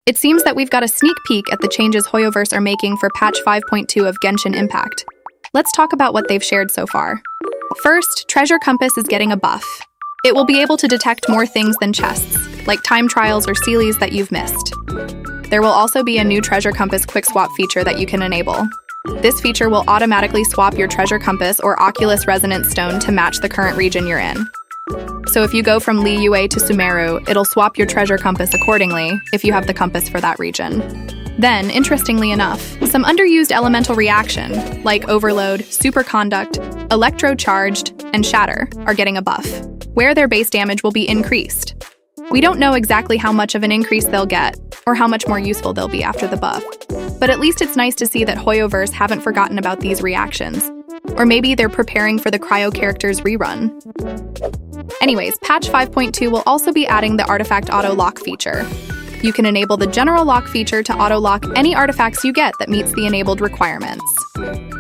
It seems that we've got a sneak peek at the changes Hoyoverse are making for patch 5.2 of Genshin Impact. Let's talk about what they've shared so far. First, Treasure Compass is getting a buff. It will be able to detect more things than chests, like time trials or sealies that you've missed. There will also be a new Treasure Compass quick swap feature that you can enable. This feature will automatically swap your Treasure Compass or Oculus Resonance Stone to match the current region you're in. So if you go from Liyue to Sumeru, it'll swap your Treasure Compass accordingly if you have the compass for that region. Then, interestingly enough, some underused elemental reaction, like Overload, Superconduct, Electrocharged, and Shatter, are getting a buff, where their base damage will be increased. We don't know exactly how much of an increase they'll get, or how much more useful they'll be after the buff, but at least it's nice to see that Hoyoverse haven't forgotten about these reactions. Or maybe they're preparing for the Cryo Characters rerun. Anyways, patch 5.2 will also be adding the Artifact Auto Lock feature. You can enable the General Lock feature to auto-lock any artifacts you get that meets the enabled requirements.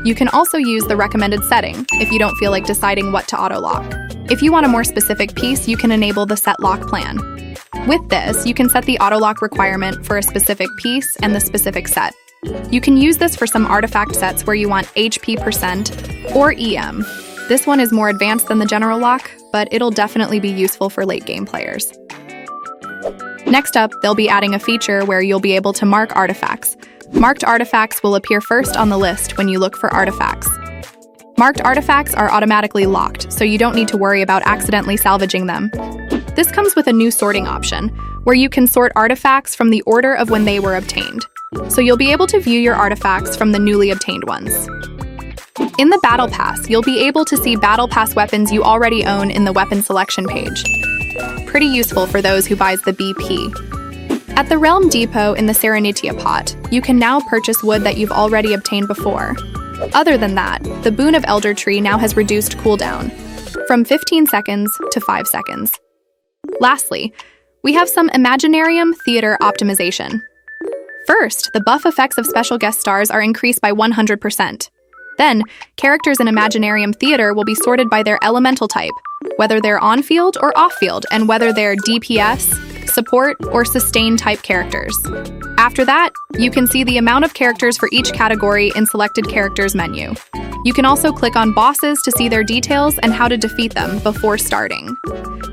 You can also use the recommended setting if you don't feel like deciding what to auto-lock. If you want a more specific piece, you can enable the Set Lock plan. With this, you can set the auto-lock requirement for a specific piece and the specific set. You can use this for some artifact sets where you want HP percent or EM. This one is more advanced than the General Lock, but it'll definitely be useful for late-game players. Next up, they'll be adding a feature where you'll be able to mark artifacts. Marked artifacts will appear first on the list when you look for artifacts. Marked artifacts are automatically locked, so you don't need to worry about accidentally salvaging them. This comes with a new sorting option, where you can sort artifacts from the order of when they were obtained. So you'll be able to view your artifacts from the newly obtained ones. In the Battle Pass, you'll be able to see Battle Pass weapons you already own in the weapon selection page. Pretty useful for those who buys the BP. At the Realm Depot in the Serenitia pot, you can now purchase wood that you've already obtained before. Other than that, the Boon of Elder Tree now has reduced cooldown, from 15 seconds to 5 seconds. Lastly, we have some Imaginarium theater optimization. First, the buff effects of special guest stars are increased by 100%. Then, characters in Imaginarium theater will be sorted by their elemental type, whether they're on-field or off-field, and whether they're DPS, support, or sustain type characters. After that, you can see the amount of characters for each category in selected characters menu. You can also click on bosses to see their details and how to defeat them before starting.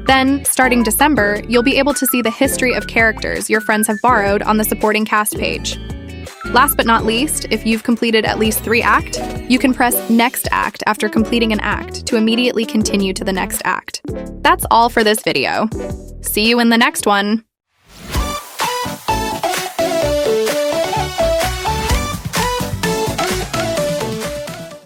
Then, starting December, you'll be able to see the history of characters your friends have borrowed on the supporting cast page. Last but not least, if you've completed at least 3 acts, you can press Next Act after completing an act to immediately continue to the next act. That's all for this video. See you in the next one!